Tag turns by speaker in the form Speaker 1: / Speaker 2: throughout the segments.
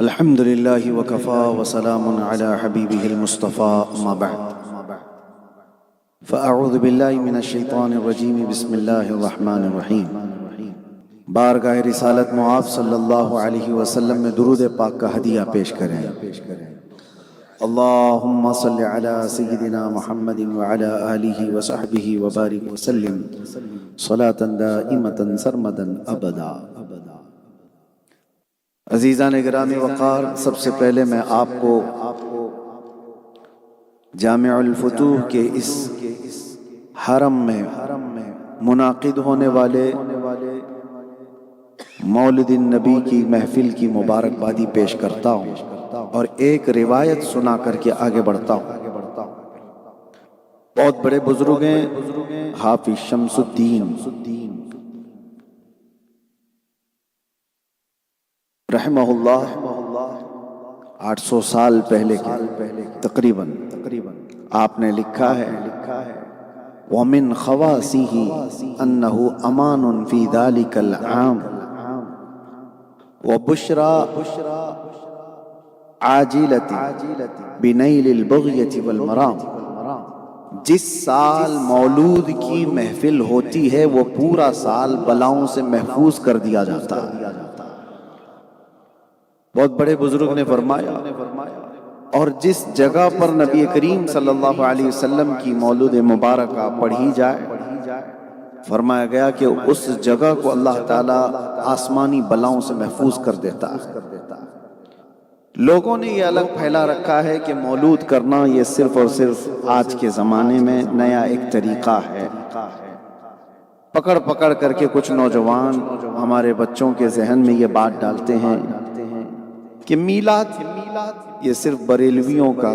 Speaker 1: الحمد لله وكفى وسلام على حبيبه المصطفى أما بعد فأعوذ بالله من الشيطان الرجيم بسم الله الرحمن الرحيم بارگاہ رسالت معاذ صلی اللہ علیہ وسلم میں درود پاک کا ہدیہ پیش کریں۔ اللہم صل علی سیدنا محمد وعلی آلہ وصحبہ وبارک وسلم صلاة دائمة سرمدا ابدا۔ عزیزان گرامی وقار، سب سے پہلے میں آپ کو جامع الفتوح کے اس حرم میں منعقد ہونے والے مولد النبی کی محفل کی مبارکبادی پیش کرتا ہوں اور ایک روایت سنا کر کے آگے بڑھتا ہوں۔ بہت بڑے بزرگ ہیں حافظ شمس الدین رحمہ اللہ، 800 سال پہلے کے تقریباً آپ نے لکھا ہے وَمِنْ خَوَاسِهِ أَنَّهُ أَمَانٌ فِي ذَلِكَ الْعَامِ وَبُشْرَى عَاجِلَةٍ بِنَيْلِ الْبُغْيَةِ وَالْمَرَامِ۔ جس سال مولود کی محفل ہوتی ہے وہ پورا سال بلاؤں سے محفوظ کر دیا جاتا ہے۔ بہت بڑے بزرگ نے فرمایا، اور جس جگہ پر نبی کریم صلی اللہ علیہ وسلم کی مولود مبارکہ پڑھی جائے، فرمایا گیا کہ اس جگہ کو اللہ تعالیٰ آسمانی بلاؤں سے محفوظ کر دیتا ہے۔ لوگوں نے یہ الگ پھیلا رکھا ہے کہ مولود کرنا یہ صرف اور صرف آج کے زمانے میں نیا ایک طریقہ ہے۔ پکڑ پکڑ کر کے کچھ نوجوان ہمارے بچوں کے ذہن میں یہ بات ڈالتے ہیں کہ میلاد یہ صرف بریلویوں کا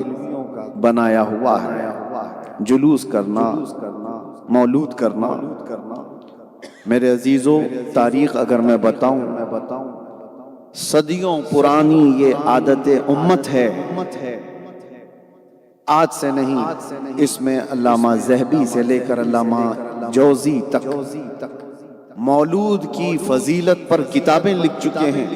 Speaker 1: بنایا ہوا ہے، جلوس کرنا، مولود کرنا۔ میرے عزیزو، تاریخ اگر میں بتاؤں، صدیوں پرانی یہ عادت امت ہے، آج سے نہیں۔ اس میں علامہ ذہبی سے لے کر علامہ جوزی تک مولود کی فضیلت پر کتابیں لکھ چکے ہیں،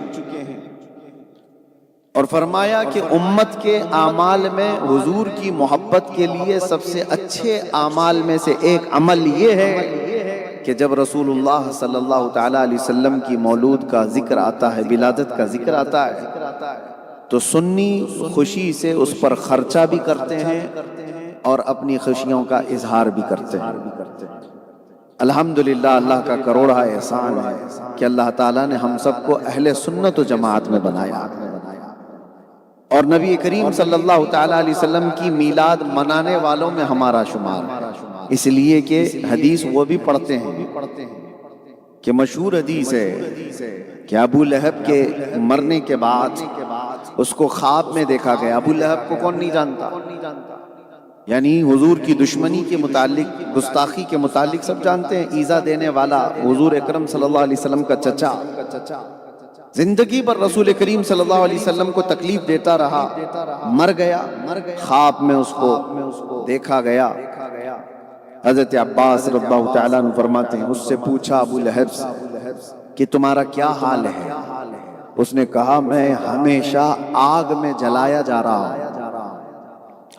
Speaker 1: اور فرمایا کہ امت کے اعمال میں حضور کی محبت کے لیے سب سے اچھے اعمال میں سے ایک عمل یہ ہے کہ جب رسول اللہ صلی اللہ تعالیٰ علیہ وسلم کی مولود کا ذکر آتا ہے، ولادت کا ذکر آتا ہے، تو سنی خوشی سے اس پر خرچہ بھی کرتے ہیں اور اپنی خوشیوں کا اظہار بھی کرتے ہیں۔ الحمدللہ، اللہ کا کروڑا احسان ہے کہ اللہ تعالیٰ نے ہم سب کو اہل سنت و جماعت میں بنایا، اور نبی کریم صلی اللہ تعالیٰ علیہ وسلم کی میلاد منانے والوں میں ہمارا شمار ہے۔ اس لیے کہ حدیث وہ بھی پڑھتے ہیں کہ مشہور حدیث ہے کہ ابو لہب کے مرنے کے بعد اس کو خواب میں دیکھا گیا۔ ابو لہب کو کون نہیں جانتا؟ یعنی حضور کی دشمنی کے متعلق، گستاخی کے متعلق سب جانتے ہیں۔ ایذا دینے والا حضور اکرم صلی اللہ علیہ وسلم کا چچا، زندگی پر رسول کریم صلی اللہ علیہ وسلم کو تکلیف دیتا رہا، مر گیا۔ خواب میں اس کو دیکھا گیا۔ حضرت عباس رضی اللہ تعالیٰ عنہ فرماتے ہیں، اس سے پوچھا ابو لہب سے کہ تمہارا کیا حال ہے؟ اس نے کہا، میں ہمیشہ آگ میں جلایا جا رہا ہوں،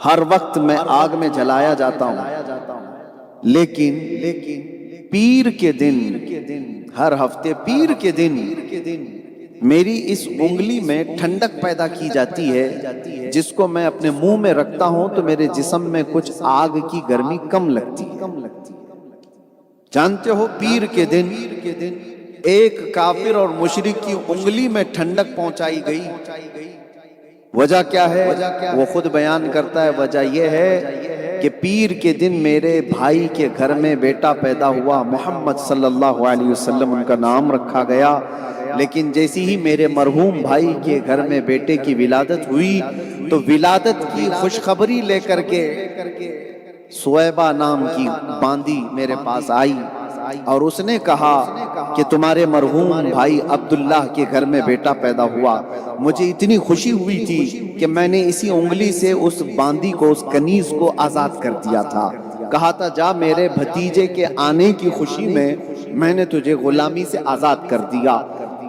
Speaker 1: ہر وقت میں آگ میں جلایا جاتا ہوں، لیکن پیر کے دن، ہر ہفتے پیر کے دن میری اس انگلی میں ٹھنڈک پیدا کی جاتی ہے، جس کو میں اپنے منہ میں رکھتا ہوں تو میرے جسم میں کچھ آگ کی گرمی کم لگتی ہے۔ جانتے ہو، پیر کے دن ایک کافر اور مشرک کی انگلی میں ٹھنڈک پہنچائی گئی۔ وجہ کیا ہے؟ وہ خود بیان کرتا ہے، وجہ یہ ہے کہ پیر کے دن میرے بھائی کے گھر میں بیٹا پیدا ہوا، محمد صلی اللہ علیہ وسلم ان کا نام رکھا گیا، لیکن جیسی ہی میرے مرحوم بھائی کے گھر میں بیٹے کی ولادت ہوئی تو ولادت کی خوشخبری لے کر کے سویبہ نام کی باندی میرے پاس آئی، اور اس نے کہا کہ تمہارے مرحوم بھائی عبداللہ کے گھر میں بیٹا پیدا ہوا۔ مجھے اتنی خوشی ہوئی تھی کہ میں نے اسی انگلی سے اس باندی کو، اس کنیز کو آزاد کر دیا تھا۔ کہا تھا، جا میرے بھتیجے کے آنے کی خوشی میں نے تجھے غلامی سے آزاد کر دیا۔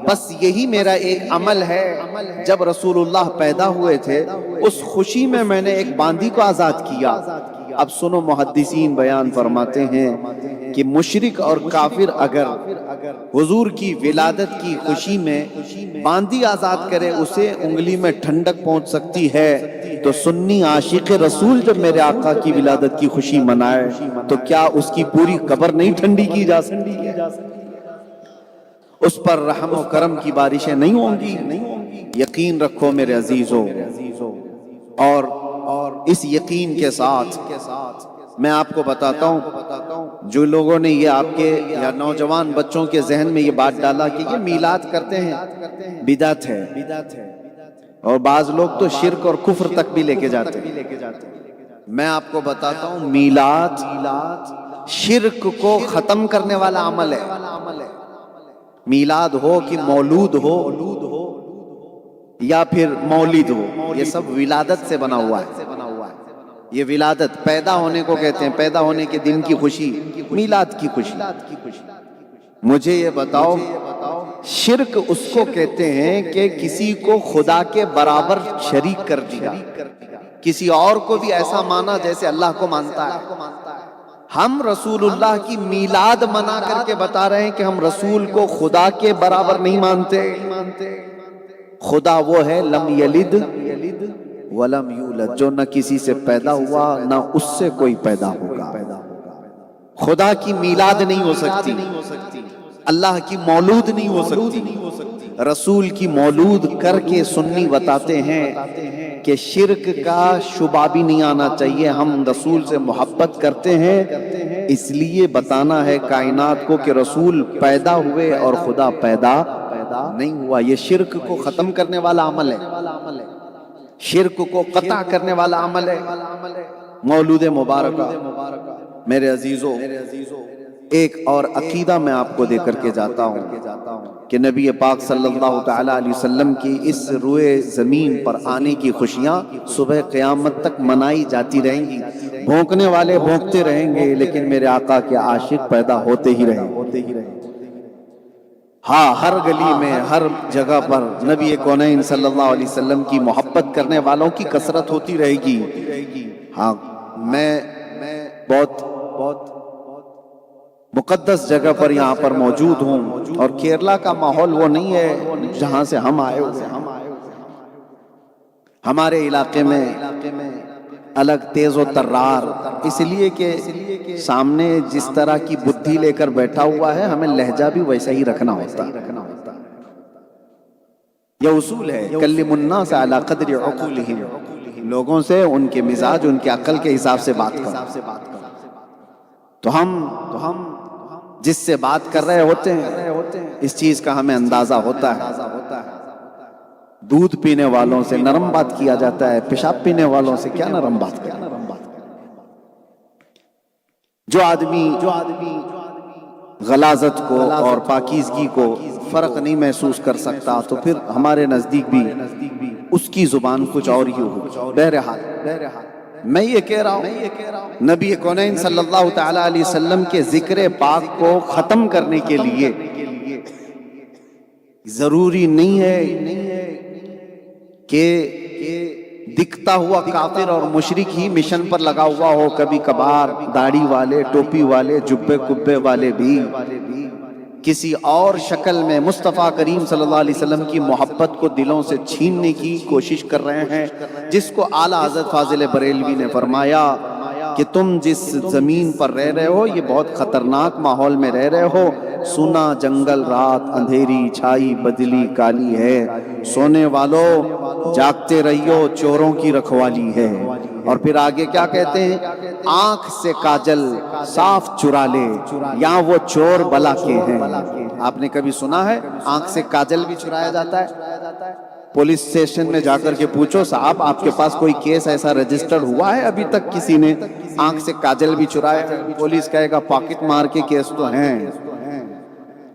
Speaker 1: بس یہی میرا ایک عمل ہے. جب رسول اللہ پیدا ہوئے تھے اس خوشی میں میں نے ایک باندی کو آزاد کیا. اب سنو محدثین بیان فرماتے ہیں کہ مشرک اور کافر اگر حضور کی ولادت کی خوشی میں باندی آزاد کرے اسے انگلی میں ٹھنڈک پہنچ سکتی ہے، تو سنی عاشق رسول جب میرے آقا کی ولادت کی خوشی منائے تو کیا اس کی پوری قبر نہیں ٹھنڈی کی جا سکتی ہے؟ اس پر رحم و کرم کی بارشیں نہیں ہوں گی؟ یقین رکھو میرے عزیزو، اور اس یقین کے ساتھ میں آپ کو بتاتا ہوں، جو لوگوں نے یہ آپ کے یا نوجوان بچوں کے ذہن میں یہ بات ڈالا کہ یہ میلاد کرتے ہیں، بدعت ہے، اور بعض لوگ تو شرک اور کفر تک بھی لے کے جاتے ہیں. میں آپ کو بتاتا ہوں میلاد شرک کو ختم کرنے والا عمل ہے. میلاد ہو کہ مولود ہو یا پھر مولد ہو، یہ سب ولادت سے بنا ہوا ہے. یہ ولادت پیدا ہونے کو کہتے ہیں، پیدا ہونے کے دن کی خوشی، میلاد کی خوشی. مجھے یہ بتاؤ شرک اس کو کہتے ہیں کہ کسی کو خدا کے برابر شریک کر دیا، کسی اور کو بھی ایسا مانا جیسے اللہ کو مانتا ہے. ہم رسول اللہ کی میلاد منا کر کے بتا رہے ہیں کہ ہم رسول کو خدا کے برابر نہیں مانتے. خدا وہ ہے لم یلد ولم یولد، جو نہ کسی سے پیدا ہوا نہ اس سے کوئی پیدا ہوگا. خدا کی میلاد نہیں ہو سکتی، اللہ کی مولود نہیں ہو سکتی. رسول کی مولود کر کے سنی بتاتے ہیں کہ شرک کا شبہ بھی نہیں آنا چاہیے. ہم رسول سے محبت کرتے ہیں، اس لیے بتانا ہے کائنات کو کہ رسول پیدا ہوئے اور خدا پیدا نہیں ہوا. یہ شرک کو ختم کرنے والا عمل ہے، شرک کو قطع کرنے والا عمل ہے. مولود مبارکہ میرے عزیزو، ایک اور عقیدہ میں آپ کو دے کر کے جاتا ہوں کہ نبی پاک صلی اللہ تعالی علیہ وسلم کی اس روئے زمین پر آنے کی خوشیاں صبح قیامت تک منائی جاتی رہیں گی. بھونکنے والے بھونکتے رہیں گے لیکن میرے آقا کے عاشق پیدا ہوتے ہی رہیں گے. ہاں، ہر گلی میں ہر جگہ پر نبی کونین صلی اللہ علیہ وسلم کی محبت کرنے والوں کی کثرت ہوتی رہے گی. ہاں، میں بہت مقدس جگہ پر یہاں پر موجود ہوں، اور کیرلا کا ماحول وہ نہیں ہے جہاں سے ہم آئے ہوئے ہیں. ہمارے علاقے میں الگ تیز و ترار، اس لیے کہ سامنے جس طرح کی بدھی لے کر بیٹھا ہوا ہے ہمیں لہجہ بھی ویسا ہی رکھنا ہوتا ہے. یہ اصول ہے کلم الناس علی قدر عقولہم، لوگوں سے ان کے مزاج ان کے عقل کے حساب سے بات کرو. تو ہم جس سے بات کر رہے ہوتے ہیں اس چیز کا ہمیں اندازہ ہوتا ہے. دودھ پینے والوں سے نرم بات کیا جاتا ہے، پیشاب پینے والوں سے کیا نرم بات کریں. جو آدمی غلاظت کو اور پاکیزگی کو فرق نہیں محسوس کر سکتا تو پھر ہمارے نزدیک بھی اس کی زبان کچھ اور ہی ہو. بہرحال میں یہ کہہ رہا ہوں نبی کونین صلی اللہ تعالی علیہ وسلم کے ذکر پاک کو ختم کرنے کے لیے ضروری نہیں ہے کہ دکھتا ہوا کافر اور مشرک ہی مشن پر لگا ہوا ہو. کبھی کبھار داڑھی والے، ٹوپی والے، جبے کبے والے بھی کسی اور شکل میں مصطفیٰ کریم صلی اللہ علیہ وسلم کی محبت کو دلوں سے چھیننے کی کوشش کر رہے ہیں، جس کو اعلیٰ حضرت فاضل بریلوی نے فرمایا کہ تم جس زمین پر رہ رہے ہو یہ بہت خطرناک ماحول میں رہ رہے ہو. سنا جنگل رات اندھیری چھائی بدلی کالی ہے، سونے والو جاگتے رہیو چوروں کی رکھوالی ہے. اور پھر آگے کیا کہتے ہیں؟ آنکھ سے کاجل صاف چرا لے یا وہ چور بلا کے ہیں. آپ نے کبھی سنا ہے آنکھ سے کاجل بھی چرایا جاتا ہے؟ پولیس اسٹیشن میں جا کر کے پوچھو صاحب آپ کے پاس کوئی کیس ایسا رجسٹر ہوا ہے ابھی تک کسی نے آنکھ سے کاجل بھی چرایا ہے؟ پولیس کہے گا پاکٹ مار کے کیس تو ہیں.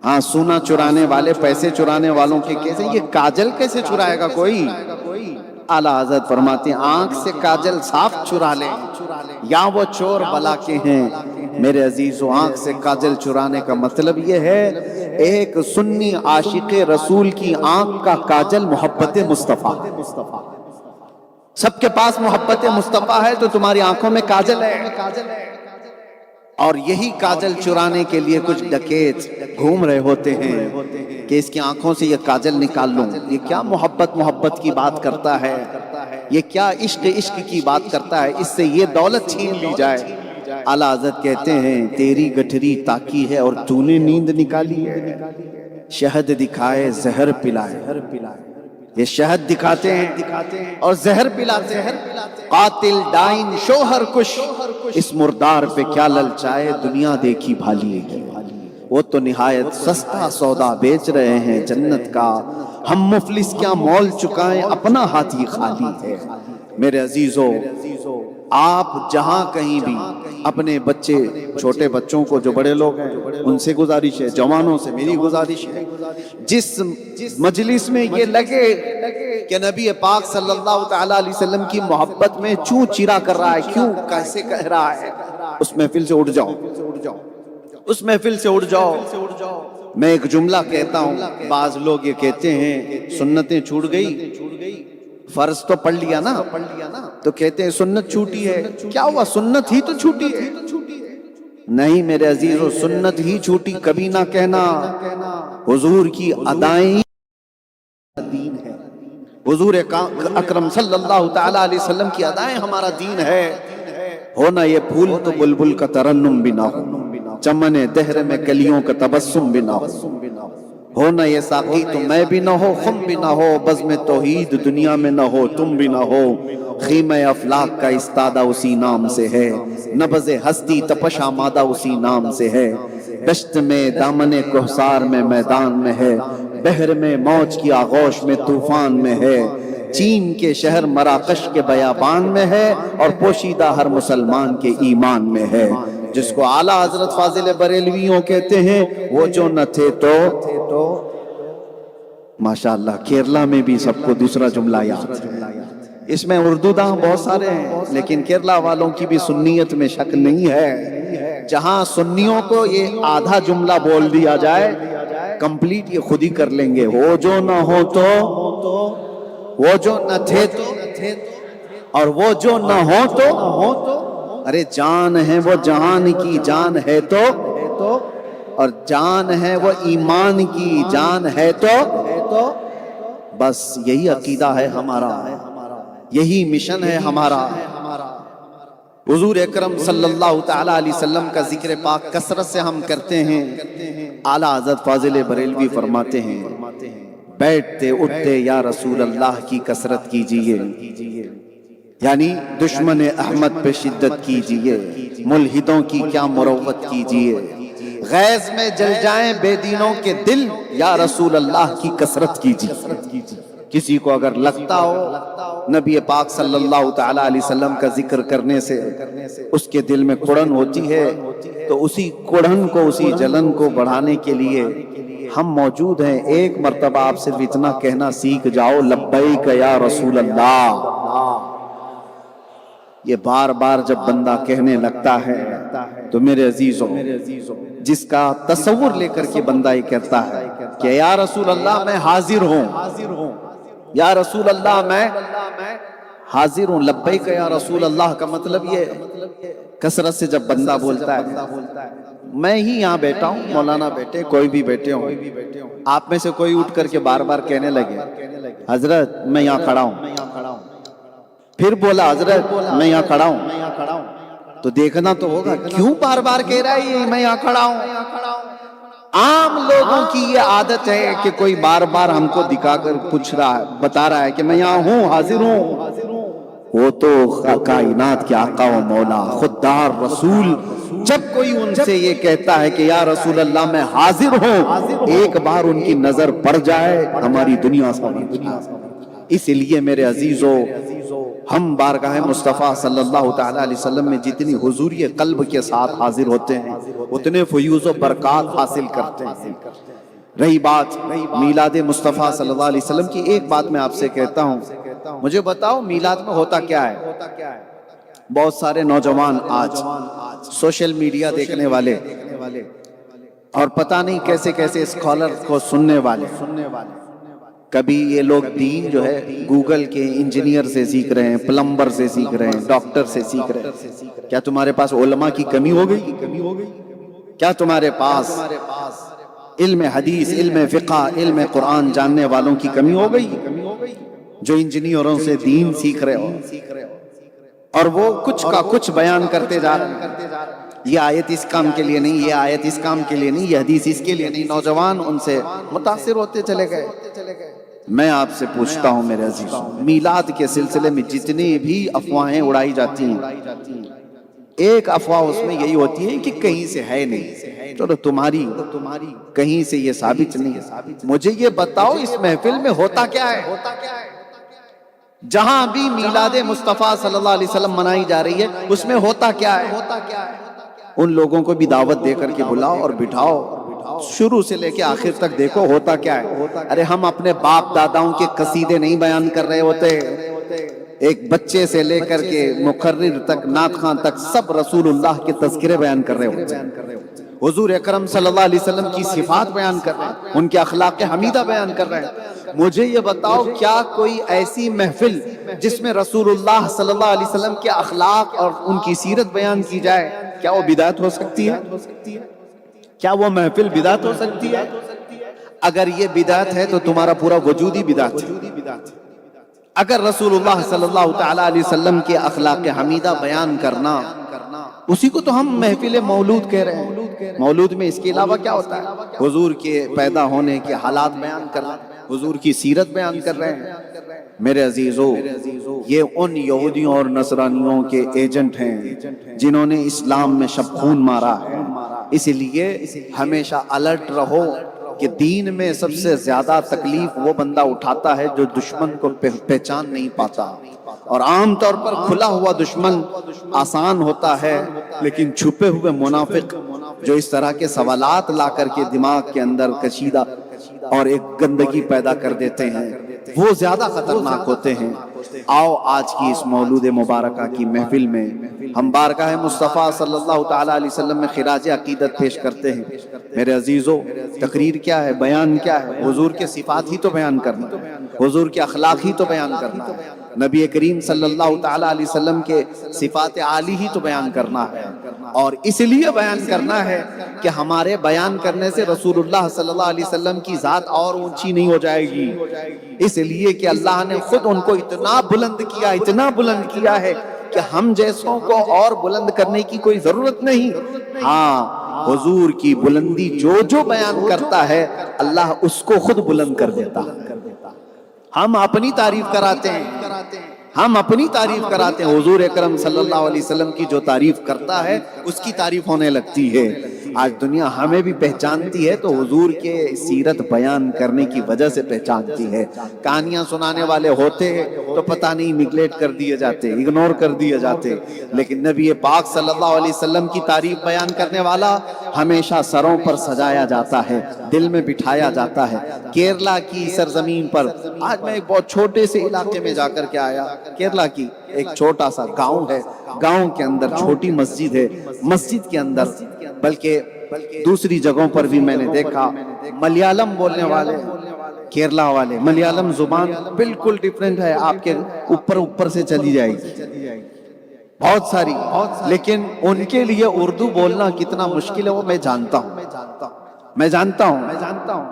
Speaker 1: ہاں، سونا چرانے والے، پیسے چرانے والوں کے کیس ہیں، یہ کاجل کیسے چرائے گا کوئی؟ اعلیٰ حضرت فرماتے ہیں آنکھ سے کاجل صاف چرا لے یا وہ چور بلا کے ہیں. میرے عزیزو، آنکھ سے کاجل چرانے کا مطلب یہ ہے ایک سنی عاشق رسول کی آنکھ کا کاجل محبت مصطفیٰ. سب کے پاس محبت مصطفیٰ ہے تو تمہاری آنکھوں میں کاجل ہے، اور یہی کاجل چرانے کے لیے کچھ ڈکیت گھوم رہے ہوتے ہیں کہ اس کی آنکھوں سے یہ کاجل نکال لوں. یہ کیا محبت کی بات کرتا ہے، یہ کیا عشق کی بات کرتا ہے، اس سے یہ دولت چھین لی جائے. اعلیٰ حضرت کہتے ہیں تیری گٹھری تاکی ہے اور تو نے نیند نکالی ہے. شہد دکھائے زہر پلائے، یہ شہد دکھاتے ہیں اور زہر پلاتے ہیں. قاتل ڈائن شوہر کش، اس مردار پہ کیا للچائے، دنیا دیکھی بھالی ہے. وہ تو نہایت سستا سودا بیچ رہے ہیں جنت کا، ہم مفلس کیا مول چکائیں، اپنا ہاتھ ہی خالی ہے. میرے عزیزو، آپ جہاں کہیں بھی اپنے بچے، چھوٹے بچوں کو، جو بڑے لوگ ہیں ان سے گزارش ہے، جوانوں سے میری گزارش ہے، جس مجلس میں یہ لگے کہ نبی پاک صلی اللہ تعالیٰ علیہ وسلم کی محبت میں چوں چیرا کر رہا ہے، کیوں کیسے کہہ رہا ہے، اس محفل سے اٹھ جاؤ، اس محفل سے اٹھ جاؤ. میں ایک جملہ کہتا ہوں، بعض لوگ یہ کہتے ہیں سنتیں چھوٹ گئی، فرض تو پڑھ لیا نا، تو کہتے ہیں سنت چھوٹی ہے. کیا ہوا، سنت ہی تو چھوٹی ہے. نہیں میرے عزیزو، سنت ہی چھوٹی کبھی نہ کہنا. حضور کی ادائیں دین ہے، حضور اکرم صلی اللہ تعالیٰ علیہ وسلم کی ادائیں ہمارا دین ہے. ہونا یہ پھول تو بلبل کا ترنم بھی نہ ہو، چمن دہر میں کلیوں کا تبسم بھی نہ ہو. ہونا یہ ساقی تو میں بھی نہ ہو، خم بھی نہ ہو، بزم توحید دنیا میں نہ ہو، تم بھی نہ ہو. خیمہ افلاک کا استادہ اسی نام سے ہے، نبض ہستی تپش آمادہ اسی نام سے ہے. دشت میں دامن کوثر میں میدان میں ہے، بحر میں موج کی آغوش میں طوفان میں ہے. چین کے شہر مراکش کے بیابان میں ہے، اور پوشیدہ ہر مسلمان کے ایمان میں ہے. جس کو اعلیٰ حضرت فاضل بریلویوں کہتے ہیں، وہ جو نہ تھے تو ماشاءاللہ. کیرلا میں بھی سب کو دوسرا جملہ یاد ہے. اس میں اردو داں بہت سارے ہیں، لیکن کیرلا والوں کی بھی سنیت میں شک نہیں ہے. جہاں سنیوں کو یہ آدھا جملہ بول دیا جائے، کمپلیٹ یہ خود ہی کر لیں گے. وہ جو نہ ہو تو، وہ جو نہ تھے تو، اور وہ جو نہ ہو تو. ارے جان ہے وہ جہان کی جان ہے تو، اور جان ہے وہ ایمان کی جان ہے تو. بس یہی عقیدہ ہے ہمارا، یہی مشن ہے ہمارا. حضور اکرم صلی اللہ تعالیٰ علیہ وسلم کا ذکر پاک کثرت سے ہم کرتے ہیں. اعلیٰ حضرت فاضل بریلوی فرماتے ہیں، بیٹھتے اٹھتے یا رسول اللہ کی کثرت کیجئے، یعنی دشمن احمد پہ شدت کیجئے، ملحدوں کی کیا مروت کیجئے. غیظ میں جل جائیں بے دینوں کے دل، یا رسول اللہ کی کثرت کیجئے. کسی کو اگر لگتا ہو نبی پاک صلی اللہ تعالیٰ علیہ وسلم کا ذکر کرنے سے اس کے دل میں کڑن ہوتی ہے، تو اسی کڑن کو، اسی جلن کو بڑھانے کے لیے ہم موجود ہیں. ایک مرتبہ آپ صرف اتنا کہنا سیکھ جاؤ، لبیک یا رسول اللہ. یہ بار بار جب بندہ کہنے لگتا ہے تو میرے عزیزوں، جس کا تصور لے کر کے بندہ یہ کہتا ہے کہ یا رسول اللہ میں حاضر ہوں، یا رسول اللہ میں حاضر ہوں. لبیک یا رسول اللہ کا مطلب یہ کثرت سے جب بندہ بولتا ہے، میں ہی یہاں بیٹھا ہوں، مولانا بیٹھے، کوئی بھی بیٹھے ہوں، آپ میں سے کوئی اٹھ کر کے بار بار کہنے لگے حضرت میں یہاں کھڑا ہوں، پھر بولا حضرت میں یہاں کھڑا ہوں، تو دیکھنا تو ہوگا کیوں بار بار کہہ رہا ہے میں یہاں کھڑا ہوں. عام لوگوں کی یہ عادت ہے کہ کوئی بار بار ہم کو دکھا کر پوچھ رہا ہے، بتا رہا ہے کہ میں یہاں ہوں، حاضر ہوں. وہ تو کائنات کے آقا و مولا خوددار رسول جب کوئی ان سے یہ کہتا ہے کہ یا رسول اللہ میں حاضر ہوں، ایک بار ان کی نظر پڑ جائے ہماری دنیا سامنے. اس لیے میرے عزیزو، ہم بارگاہ مصطفیٰ صلی اللہ تعالیٰ علیہ وسلم میں جتنی حضوری قلب کے ساتھ حاضر ہوتے ہیں، اتنے فیوز و برکات حاصل کرتے ہیں. رہی بات میلاد مصطفیٰ صلی اللہ علیہ وسلم کی، ایک بات میں آپ سے کہتا ہوں، مجھے بتاؤ میلاد میں ہوتا کیا ہے؟ بہت سارے نوجوان آج سوشل میڈیا دیکھنے والے اور پتہ نہیں کیسے کیسے اسکالر کو سننے والے، کبھی یہ لوگ دین جو ہے گوگل کے انجینئر سے سیکھ رہے ہیں، پلمبر سے سیکھ رہے ہیں، ڈاکٹر سے سیکھ رہے ہیں۔ کیا تمہارے پاس علماء کی کمی ہو گئی؟ کیا تمہارے پاس علم حدیث، علم فقہ، علم قرآن جاننے والوں کی کمی ہو گئی جو انجینئروں سے دین سیکھ رہے ہو؟ اور وہ کچھ کا کچھ بیان کرتے جا رہے ہیں، یہ آیت اس کام کے لیے نہیں، یہ آیت اس کام کے لیے نہیں، یہ حدیث اس کے لیے نہیں۔ نوجوان ان سے متاثر ہوتے چلے گئے۔ میں آپ سے پوچھتا ہوں میرے عزیزوں، میلاد کے سلسلے میں جتنی بھی افواہیں اڑائی جاتی ہیں، ایک افواہ اس میں یہی ہوتی ہے کہ کہیں سے ہے نہیں۔ چلو تمہاری کہیں سے یہ ثابت نہیں ہے، مجھے یہ بتاؤ اس محفل میں ہوتا کیا ہے؟ جہاں بھی میلاد مصطفیٰ صلی اللہ علیہ وسلم منائی جا رہی ہے اس میں ہوتا کیا ہے؟ ان لوگوں کو بھی دعوت دے کر کے بلاؤ اور بٹھاؤ، شروع سے لے کے آخر تک دیکھو ہوتا کیا ہے۔ ارے ہم اپنے باپ داداؤں کے قصیدے نہیں بیان کر رہے ہوتے، ایک بچے سے لے کر کے مقرر تک، نعت خواں تک، سب رسول اللہ کے تذکرے بیان کر رہے ہوتے ہیں، حضور اکرم صلی اللہ علیہ وسلم کی صفات بیان کر رہے ہیں، ان کے اخلاق حمیدہ بیان کر رہے ہیں۔ مجھے یہ بتاؤ کیا کوئی ایسی محفل جس میں رسول اللہ صلی اللہ علیہ وسلم کے اخلاق اور ان کی سیرت بیان کی جائے، کیا وہ بدعت ہو سکتی ہے؟ کیا وہ محفل بدعت ہو سکتی ہے؟ اگر یہ بدعت ہے تو تمہارا پورا وجود ہی بدعت ہے۔ اگر رسول اللہ صلی اللہ تعالی علیہ وسلم کے اخلاق حمیدہ بیان کرنا، اسی کو تو ہم محفل مولود کہہ رہے ہیں۔ مولود میں اس کے علاوہ کیا ہوتا ہے؟ حضور کے پیدا ہونے کے حالات بیان کرنا، حضور کی سیرت بیان کر رہے ہیں۔ میرے عزیزو، یہ ان یہودیوں اور نصرانیوں کے ایجنٹ ہیں جنہوں نے اسلام میں شب خون مارا ہے۔ اس لیے ہمیشہ الرٹ رہو کہ دین میں سب سے زیادہ تکلیف وہ بندہ اٹھاتا ہے جو دشمن کو پہچان نہیں پاتا، اور عام طور پر کھلا ہوا دشمن آسان ہوتا ہے، لیکن چھپے ہوئے منافق جو اس طرح کے سوالات لا کر کے دماغ کے اندر کشیدہ اور ایک گندگی پیدا کر دیتے ہیں، وہ زیادہ خطرناک ہوتے ہیں۔ آؤ آج کی اس مولود مبارکہ کی محفل میں ہم بارگاہ مصطفیٰ صلی اللہ تعالی علیہ وسلم میں خراج عقیدت پیش کرتے ہیں۔ میرے عزیزو، تقریر کیا ہے، بیان کیا ہے؟ حضور کے صفات ہی تو بیان کرنا ہے، حضور کے اخلاق ہی تو بیان کرنا ہے، نبی کریم صلی اللہ تعالی علیہ وسلم کے صفات عالی ہی تو بیان کرنا ہے۔ اور اس لیے بیان کرنا ہے کہ ہمارے بیان کرنے سے رسول اللہ صلی اللہ علیہ وسلم کی ذات اور اونچی نہیں ہو جائے گی، اس لیے کہ اللہ نے خود ان کو اتنا بلند کیا، اتنا بلند کیا ہے کہ ہم جیسوں کو اور بلند کرنے کی کوئی ضرورت نہیں۔ ہاں، حضور کی بلندی جو بیان کرتا ہے اللہ اس کو خود بلند کر دیتا ہے۔ ہم اپنی تعریف کراتے ہیں، ہم اپنی تعریف کراتے ہیں، حضور اکرم صلی اللہ علیہ وسلم کی جو تعریف کرتا ہے اس کی تعریف ہونے لگتی ہے۔ آج دنیا ہمیں بھی پہچانتی ہے تو حضور کے سیرت بیان کرنے کی وجہ سے پہچانتی ہے۔ کہانیاں سنانے والے ہوتے تو پتہ نہیں نگلیکٹ کر دیے جاتے، اگنور کر دیے جاتے، لیکن نبی پاک صلی اللہ علیہ وسلم کی تعریف بیان کرنے والا ہمیشہ سروں پر سجایا جاتا ہے، دل میں بٹھایا جاتا ہے۔ کیرلا کی سرزمین پر آج میں ایک بہت چھوٹے سے علاقے میں جا کر کے آیا، کیرلا کی ایک چھوٹا سا گاؤں ہے، گاؤں کے اندر چھوٹی مسجد ہے، مسجد کے اندر بلکہ دوسری جگہوں پر بھی میں نے دیکھا ملیالم بولنے والے، کیرلا والے، ملیالم زبان بالکل ڈیفرنٹ ہے، آپ کے اوپر سے چلی جائے گی بہت ساری، لیکن ان کے لیے اردو بولنا کتنا مشکل ہے وہ میں جانتا ہوں،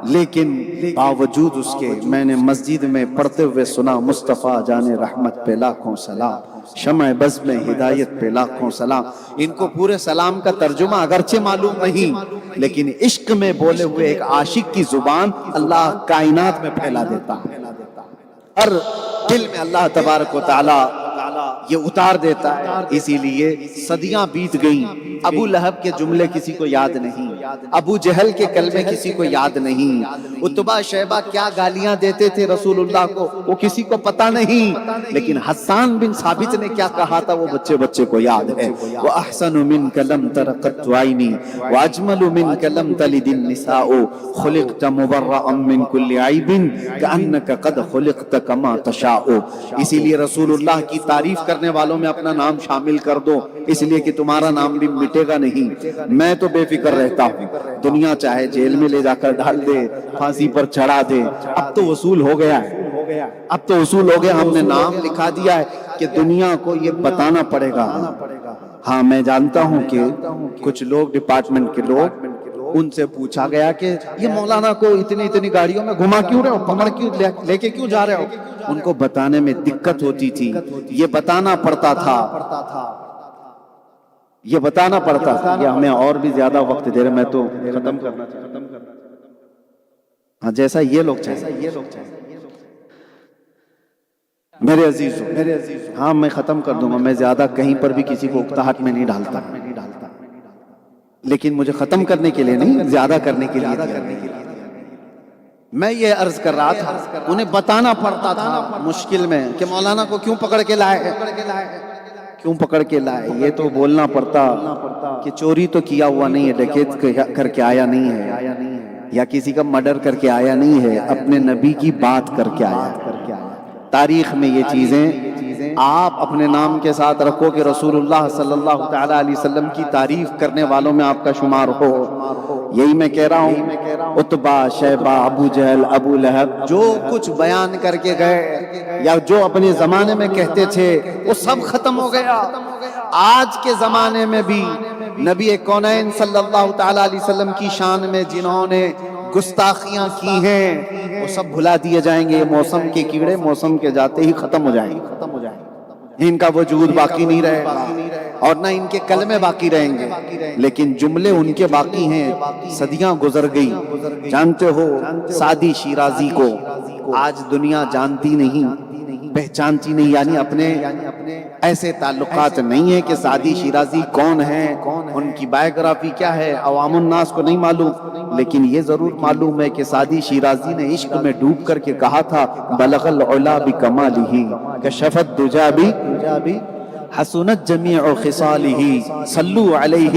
Speaker 1: لیکن باوجود اس کے میں نے مسجد میں پڑھتے ہوئے سنا مصطفیٰ جان رحمت پہ لاکھوں سلام، شمع بز میں ہدایت پہ لاکھوں سلام۔ ان کو پورے سلام کا ترجمہ اگرچہ معلوم نہیں، لیکن عشق میں بولے ہوئے ایک عاشق کی زبان اللہ کائنات میں پھیلا دیتا ہے، ہر دل میں اللہ تبارک و تعالی یہ اتار دیتا ہے۔ اسی لیے صدیاں بیت گئیں، ابو لہب کے جملے کسی کو یاد نہیں، ابو جہل کے کلمے کسی کو یاد نہیں، عتبہ شیبہ کیا گالیاں دیتے تھے رسول اللہ کو وہ کسی کو پتہ نہیں، لیکن حسان بن ثابت نے کیا کہا تھا وہ بچے کو یاد ہے۔ وَأَحْسَنُ مِنْكَ لَمْ تَرَ قَطُّ عَيْنِي وَأَجْمَلُ مِنْكَ لَمْ تَلِدِ النِّسَاءُ خُلِقْتَ مُبَرَّأً مِنْ كُلِّ عَيْبٍ كَأَنَّكَ قَدْ خُلِقْتَ كَمَا تَشَاءُ۔ اسی لیے رسول اللہ کی تعریف کرنے والوں میں اپنا نام شامل کر دو، اس لیے کہ تمہارا نام بھی مٹے گا نہیں، میں تو بے فکر رہتا ہوں، دنیا چاہے جیل میں لے جا کر ڈال دے، پھانسی پر چڑھا دے، اب تو وصول ہو گیا ہے، اب تو وصول ہو گیا، ہم نے نام لکھا دیا ہے کہ دنیا کو یہ بتانا پڑے گا۔ ہاں میں جانتا ہوں کہ کچھ لوگ ڈپارٹمنٹ کے لوگ، ان سے پوچھا گیا کہ یہ مولانا کو اتنی گاڑیوں میں گھما کیوں رہے ہو، پکڑ کیوں لے کے کیوں جا رہے ہو؟ ان کو بتانے میں دقت ہوتی تھی، یہ بتانا پڑتا تھا، یہ بتانا پڑتا تھا۔ یہ ہمیں اور بھی زیادہ وقت دے رہے، میں تو ختم کرنا چاہتا ہوں، ہاں جیسا یہ لوگ چاہیں۔ میرے عزیزو، ہاں میں ختم کر دوں گا، میں زیادہ کہیں پر بھی کسی کو اکتاہٹ میں نہیں ڈالتا، لیکن مجھے ختم کرنے کے لیے نہیں، زیادہ کرنے کے لیے میں یہ عرض کر رہا تھا، انہیں بتانا پڑتا تھا مشکل میں کہ مولانا کو کیوں پکڑ کے لائے، کیوں پکڑ کے لائے، یہ تو بولنا پڑتا کہ چوری تو کیا ہوا نہیں ہے، ڈکیت کر کے آیا نہیں ہے، یا کسی کا مرڈر کر کے آیا نہیں ہے، اپنے نبی کی بات کر کے آیا ہے۔ تاریخ میں یہ چیزیں آپ اپنے نام کے ساتھ رکھو کہ رسول اللہ صلی اللہ تعالیٰ علیہ وسلم کی تعریف کرنے والوں میں آپ کا شمار ہو۔ یہی میں کہہ رہا ہوں، عتبہ، شیبہ، ابو جہل، ابو لہب جو کچھ بیان کر کے گئے یا جو اپنے زمانے میں کہتے تھے وہ سب ختم ہو گیا۔ آج کے زمانے میں بھی نبی کونین صلی اللہ تعالیٰ علیہ وسلم کی شان میں جنہوں نے گستاخیاں کی ہیں وہ سب بھلا دیے جائیں گے۔ موسم کے کیڑے موسم کے جاتے ہی ختم ہو جائیں گے، ان کا وجود باقی نہیں رہے گا اور نہ ان کے کلمے باقی رہیں گے، لیکن جملے ان کے باقی ہیں۔ صدیاں گزر گئی، جانتے ہو سعدی شیرازی کو آج دنیا جانتی نہیں، پہچانتی نہیں، یعنی اپنے ایسے تعلقات نہیں ہیں کہ سعدی شیرازی کون ہیں، ان کی بائیوگرافی کیا ہے، عوام الناس کو نہیں معلوم، لیکن یہ ضرور معلوم ہے کہ سعدی شیرازی نے عشق میں ڈوب کر کے کہا تھا بلغ العلا بکمالہ کشف الدجا حسنت جمیع خصالہ صلو علیہ۔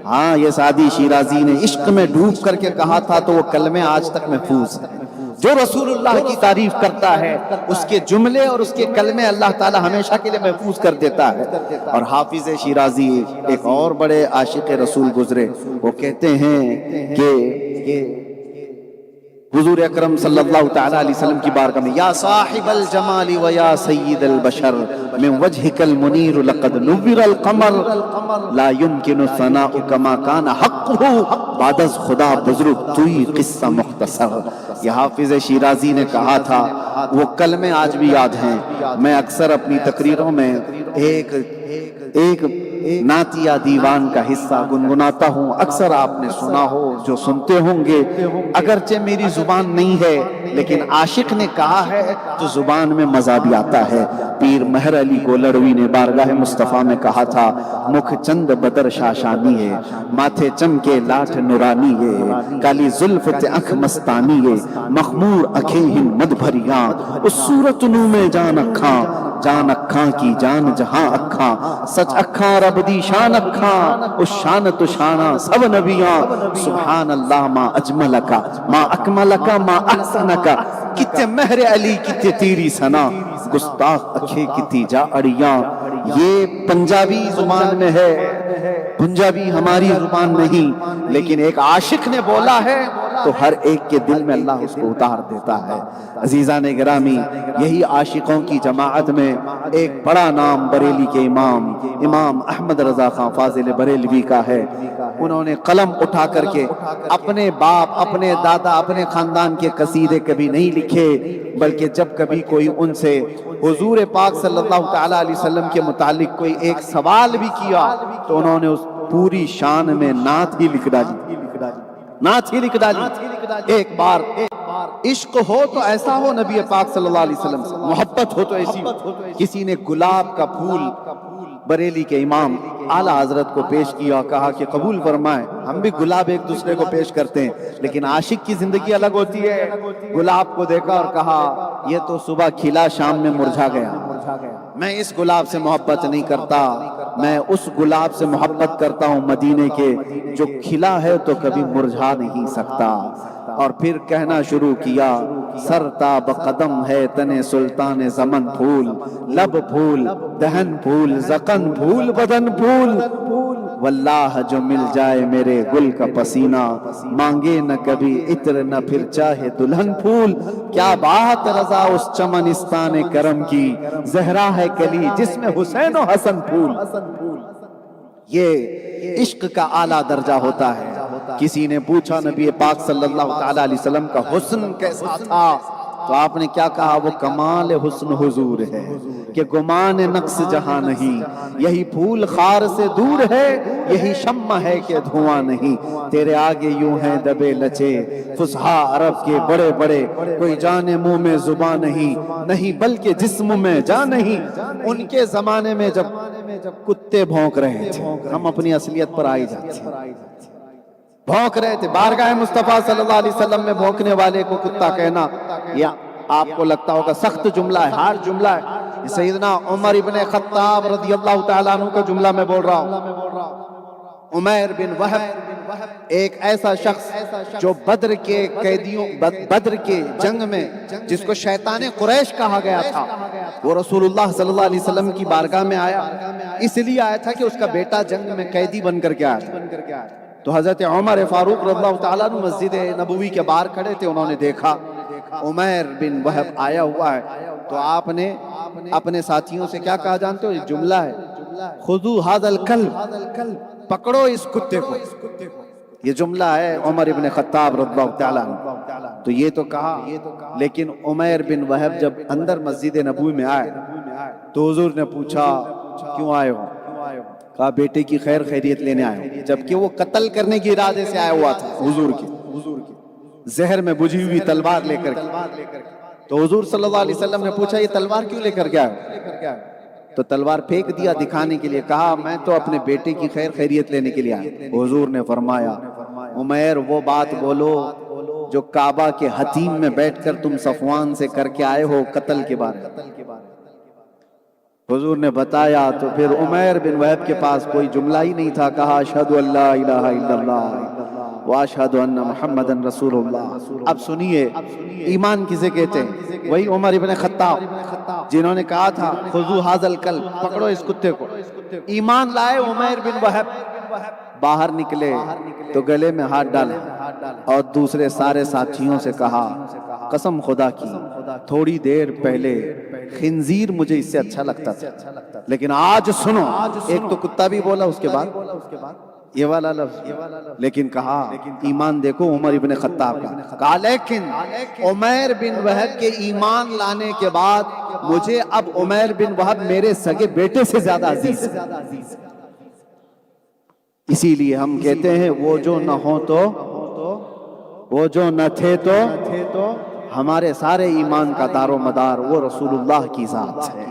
Speaker 1: ہاں یہ سعدی شیرازی نے عشق میں ڈوب کر کے کہا تھا تو وہ کلمے آج تک محفوظ ہیں۔ جو رسول اللہ کی تعریف کرتا ہے اس کے جملے اور اس کے کلمے اللہ تعالی ہمیشہ کے لیے محفوظ کر دیتا ہے۔ اور حافظ شیرازی ایک اور بڑے عاشق رسول گزرے، وہ کہتے ہیں کہ حضور اکرم صلی اللہ تعالیٰ علیہ وسلم کی بارگاہ میں یا صاحب الجمال و یا سید البشر من وجهك المنیر لقد نور القمر لا يمکن ثناء کما کان حقه بعد از خدا بزرگ توی قصہ مختصر۔ یہ حافظ شیرازی نے کہا تھا، وہ کلمے آج بھی یاد ہیں۔ میں اکثر اپنی تقریروں میں ایک نعتیہ دیوان کا حصہ گنگناتا ہوں، اکثر آپ نے سنا ہو، جو سنتے ہوں گے، اگرچہ میری زبان نہیں ہے لیکن عاشق نے کہا ہے تو زبان میں مزہ بھی آتا ہے۔ پیر مہر علی گولڑوی نے بارگاہ مصطفیٰ میں کہا تھا مکھ چند بدر شاشانی ہے، ماتھے چمکے لاٹھ نورانی ہے، کالی زلف تے اکھ مستانی ہے، مخمور اکھیں ہن مد بھریاں، اس صورت نو میں جان اکھاں، جان اکھاں کی جان جہاں اکھاں، سچ اکھاں رب دی شان اکھاں، اس شان تو شانہ سب نبیاں، سبحان اللہ ما اجملکا ما اکملکا ما احسنکا، کتے مہر علی کتے تیری سنا، گستاخ اکھے کتی جا اڑیاں۔ یہ پنجابی زبان میں ہے، پنجابی ہماری زبان نہیں، لیکن ایک عاشق نے بولا ہے تو ہر ایک کے دل میں اللہ اس کو اتار دیتا ہے۔ عزیزان گرامی، یہی عاشقوں کی جماعت میں ایک بڑا نام بریلی کے امام احمد رضا خان فاضل بریلوی کا ہے۔ انہوں نے قلم اٹھا کر کے اپنے باپ، اپنے دادا، اپنے خاندان کے قصیدے کبھی نہیں لکھے، بلکہ جب کبھی کوئی ان سے حضور پاک صلی اللہ تعالیٰ علیہ وسلم کے متعلق کوئی ایک سوال بھی کیا تو انہوں نے اس پوری شان میں نعت ہی لکھ ڈالی، نعت ہی لکھ ڈالی۔ ایک بار عشق ہو تو ایسا ہو نبی پاک صلی اللہ علیہ وسلم سے، محبت ہو تو ایسی ہو۔ کسی نے گلاب کا پھول بریلی کے امام اعلیٰ حضرت کو پیش کیا، کہا کہ قبول فرمائیں، ہم بھی گلاب ایک دوسرے کو پیش کرتے ہیں، لیکن عاشق کی زندگی الگ ہوتی ہے۔ گلاب کو دیکھا اور کہا یہ تو صبح کھلا شام میں مرجھا گیا، میں اس گلاب سے محبت نہیں کرتا، میں اس گلاب سے محبت کرتا ہوں مدینے کے جو کھلا ہے تو کبھی مرجھا نہیں سکتا۔ اور پھر کہنا شروع کیا سر تاب قدم ہے تن سلطان زمن پھول، لب پھول، دہن پھول، زقن پھول، بدن پھول، واللہ جو مل جائے میرے گل کا پسینہ، مانگے نہ کبھی عطر نہ پھر چاہے دلہن پھول، کیا بات رضا اس چمنستان کرم کی، زہرا ہے کلی جس میں حسین و حسن پھول۔ یہ عشق کا اعلیٰ درجہ ہوتا ہے۔ کسی نے پوچھا نبی پاک صلی اللہ تعالی علیہ وسلم کا حسن کیسا تھا، تو آپ نے کیا کہا؟ وہ کمال حسن حضور ہے کہ گمان نقص جہاں نہیں، یہی پھول خار سے دور ہے، یہی شمع ہے کہ دھواں نہیں، تیرے آگے یوں ہیں دبے لچے فصحا عرب کے بڑے بڑے، کوئی جانے منہ میں زبان نہیں بلکہ جسم میں جان نہیں۔ ان کے زمانے میں جب کتے بھونک رہے تھے، ہم اپنی اصلیت پر آئی جاتے ہیں، بھونک رہے تھے بارگاہ مصطفیٰ صلی اللہ علیہ وسلم میں بھونکنے والے کو کتا کہنا، یا آپ کو لگتا ہوگا سخت جملہ ہے، ہارڈ جملہ ہے۔ سیدنا عمر ابن خطاب رضی اللہ تعالیٰ عنہ کا جملہ میں بول رہا ہوں۔ عمیر بن وہب ایک ایسا شخص جو بدر کے قیدیوں، بدر کے جنگ میں جس کو شیطان قریش کہا گیا تھا، وہ رسول اللہ صلی اللہ علیہ وسلم کی بارگاہ میں آیا، اس لیے آیا تھا کہ اس کا بیٹا جنگ میں قیدی بن کر کے آیا تھا۔ تو حضرت عمر فاروق رضی اللہ تعالیٰ عنہ مسجد نبوی کے باہر کھڑے تھے، انہوں نے دیکھا عمیر بن وہب آیا ہوا ہے، تو آپ نے اپنے ساتھیوں سے کیا کہا جانتے ہو؟ یہ جملہ ہے، خذو ھذا الکلب، پکڑو اس کتے کو۔ یہ جملہ ہے عمر بن خطاب رضی اللہ تعالیٰ عنہ۔ تو یہ تو کہا، لیکن عمیر بن وہب جب اندر مسجد نبوی میں آئے تو حضور نے پوچھا کیوں آئے ہو؟ کہا بیٹے کی خیر خیریت لینے آئے ہو، جبکہ وہ قتل کرنے کی ارادے سے آیا ہوا تھا حضور کے، زہر میں بجھی ہوئی تلوار لے کر کے۔ تو حضور صلی اللہ علیہ وسلم نے پوچھا یہ تلوار کیوں لے کر کے آئے؟ تو تلوار پھینک دیا دکھانے کے لیے، کہا میں تو اپنے بیٹے کی خیر خیریت لینے کے لیے آیا۔ حضور نے فرمایا عمیر وہ بات بولو جو کعبہ کے حتیم میں بیٹھ کر تم صفوان سے کر کے آئے ہو قتل کے بارے۔ حضور نے بتایا تو پھر عمیر بن وہب کے پاس کوئی جملہ ہی نہیں تھا، کہا اشہد ان لا الہ الا اللہ واشہد ان محمدن رسول اللہ۔ اب سنیے ایمان کسے کہتے ہیں؟ وہی عمر ابن خطاب جنہوں نے کہا تھا خذو ھذا الکلب، پکڑو اس کتے کو۔ ایمان لائے عمیر بن وہب، باہر نکلے تو گلے میں ہاتھ ڈالا اور دوسرے سارے ساتھیوں سے کہا قسم خدا کی تھوڑی دیر پہلے خنزیر مجھے اس سے اچھا لگتا تھا، لیکن آج سنو، ایک تو کتا بھی بولا اس کے بعد یہ والا لفظ، لیکن کہا ایمان دیکھو عمر ابن خطاب کا، کہا لیکن عمیر بن وہب کے ایمان لانے کے بعد مجھے اب عمیر بن وہب میرے سگے بیٹے سے زیادہ عزیز ہے۔ اسی لیے ہم کہتے ہیں وہ جو نہ ہو تو، وہ جو نہ تھے تو ہمارے سارے ایمان کا دار و مدار وہ رسول اللہ کی ذات ہے،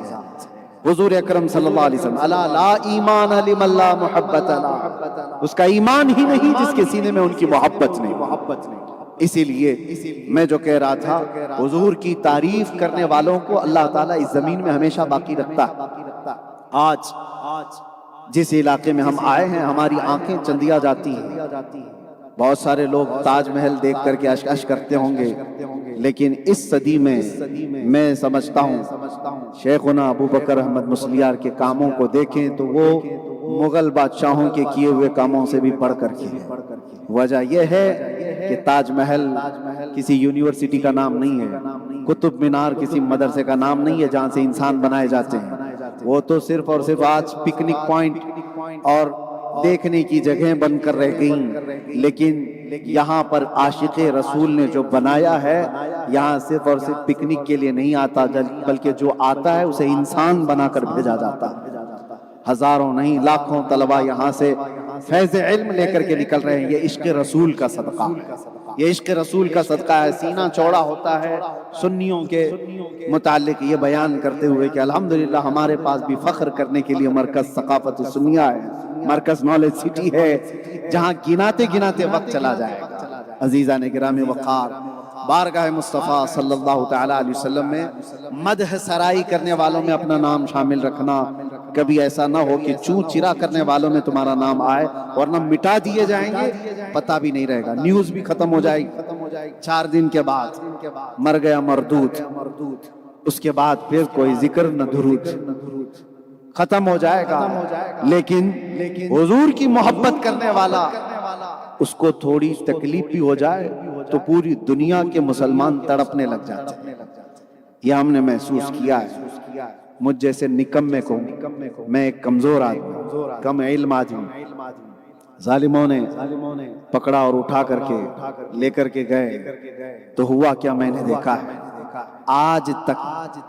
Speaker 1: حضور اکرم صلی اللہ علیہ وسلم۔ الا لا ایمان لمن لا محبت له، اس کا ایمان ہی نہیں جس کے سینے میں ان کی محبت نہیں۔ اسی لیے میں جو کہہ رہا تھا، حضور کی تعریف کرنے والوں کو اللہ تعالیٰ اس زمین میں ہمیشہ باقی رکھتا ہے۔ آج جس علاقے میں ہم آئے ہیں ہماری آنکھیں چندیا جاتی ہیں، بہت سارے لوگ تاج محل دیکھ کر کے اشک کرتے ہوں گے، لیکن اس صدی میں میں سمجھتا ہوں شیخنا ابو بکر احمد مسلیار کے کاموں کو دیکھیں تو وہ مغل بادشاہوں کے کیے ہوئے کاموں سے بھی بڑھ کر کے ہے۔ وجہ یہ ہے کہ تاج محل کسی یونیورسٹی کا نام نہیں ہے، قطب مینار کسی مدرسے کا نام نہیں ہے جہاں سے انسان بنائے جاتے ہیں، وہ تو صرف اور صرف آج پکنک پوائنٹ اور دیکھنے کی جگہیں بن کر رہ گئیں، لیکن یہاں پر عاشق رسول نے جو بنایا ہے، یہاں صرف اور صرف پکنک کے لیے نہیں آتا بلکہ جو آتا ہے اسے انسان بنا کر بھیجا جاتا ہے۔ ہزاروں نہیں لاکھوں طلبہ یہاں سے فیض علم لے کر کے نکل رہے ہیں، یہ عشق رسول کا صدقہ ہے، یہ عشق رسول کا صدقہ ہے۔ سینہ چوڑا ہوتا ہے سنیوں کے متعلق یہ بیان کرتے ہوئے کہ الحمدللہ ہمارے پاس بھی فخر کرنے کے لیے مرکز ثقافت السنیہ ہے، مرکز نالج سٹی ہے، جہاں گناتے گناتے وقت چلا جائے گا۔ عزیزان گرامی وقار، بارگاہ مصطفیٰ صلی اللہ تعالی علیہ وسلم میں مدح سرائی کرنے والوں میں اپنا نام شامل رکھنا، کبھی ایسا نہ ہو کہ چوں چرا کرنے والوں میں تمہارا نام آئے ورنہ مٹا دیے جائیں گے، پتہ بھی نہیں رہے گا، نیوز بھی ختم ہو جائے گی، 4 دن کے بعد مر گیا مردود، اس کے بعد پھر کوئی ذکر نہ درود، ختم ہو جائے گا، لیکن حضور کی محبت کرنے والا اس کو تھوڑی تکلیف بھی ہو جائے تو پوری دنیا کے مسلمان تڑپنے لگ جاتے ہیں۔ یہ ہم نے محسوس کیا ہے۔ مجھ جیسے نکمے کو، میں ایک کمزور آدمی، کم علم آدمی، ظالموں نے پکڑا اور اٹھا کر کے لے کر کے گئے تو ہوا کیا میں نے دیکھا ہے۔ آج تک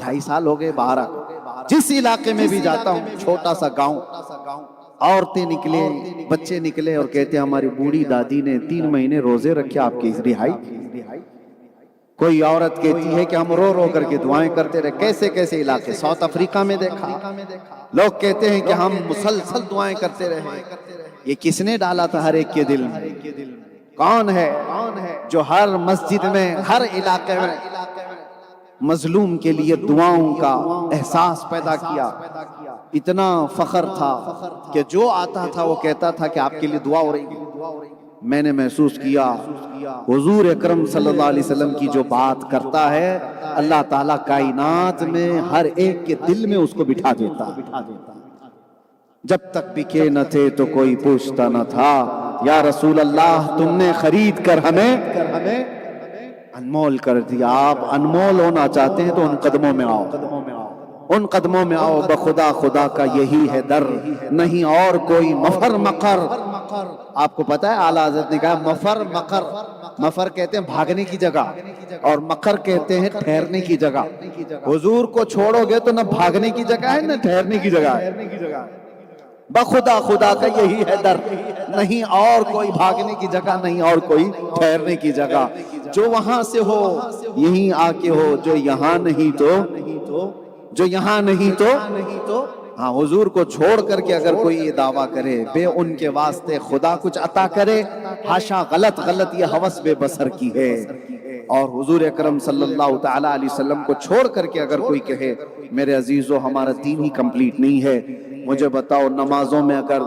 Speaker 1: 2.5 سال ہو گئے باہر، جس علاقے میں بھی جاتا ہوں، چھوٹا سا گاؤں، عورتیں نکلے، بچے نکلے اور کہتے ہیں ہماری بوڑھی دادی نے 3 مہینے روزے رکھے آپ کی رہائی کی۔ کوئی عورت کہتی ہے کہ ہم رو رو کر کے دعائیں کرتے رہے۔ کیسے کیسے علاقے، ساؤتھ افریقہ میں دیکھا، لوگ کہتے ہیں کہ ہم مسلسل دعائیں کرتے رہے۔ یہ کس نے ڈالا تھا ہر ایک کے دل میں؟ کون ہے جو ہر مسجد میں، ہر علاقے میں مظلوم کے لیے دعاؤں کا احساس پیدا کیا؟ اتنا فخر تھا کہ جو آتا تھا وہ کہتا تھا کہ آپ کے لیے دعا ہو رہی ہے۔ میں نے محسوس کیا حضور اکرم صلی اللہ علیہ وسلم کی جو بات کرتا ہے، اللہ تعالیٰ کائنات میں ہر ایک کے دل میں اس کو بٹھا دیتا۔ جب تک بکے نہ تھے تو کوئی پوچھتا نہ تھا، یا رسول اللہ تم نے خرید کر ہمیں انمول کر دیا۔ آپ انمول ہونا چاہتے ہیں تو ان قدموں میں آؤ، ان قدموں میں آؤ، بخدا خدا کا یہی ہے در، نہیں اور کوئی مفر مقر۔ آپ کو پتا ہے اعلیٰ حضرت نے کہا مفر مقر، مفر کہتے ہیں بھاگنے کی جگہ اور مقر کہتے ہیں ٹھہرنے کی جگہ۔ حضور کو چھوڑو گے تو نہ بھاگنے کی جگہ ہے نہ ٹھہرنے کی جگہ ہے۔ بخدا خدا کا یہی ہے در، نہیں اور کوئی بھاگنے کی جگہ، نہیں اور کوئی ٹھہرنے کی جگہ۔ جو وہاں سے ہو یہیں آ کے ہو، جو یہاں نہیں تو، جو یہاں نہیں تو ہاں، حضور کو چھوڑ کر کے اگر کوئی یہ دعویٰ کرے بے ان کے واسطے خدا کچھ عطا کرے، حاشا، غلط غلط، یہ ہوس بے بسر کی ہے۔ اور حضور اکرم صلی اللہ تعالیٰ علیہ وسلم کو چھوڑ کر کے اگر کوئی کہے میرے عزیزو ہمارا دین ہی کمپلیٹ نہیں ہے، مجھے بتاؤ نمازوں میں اگر،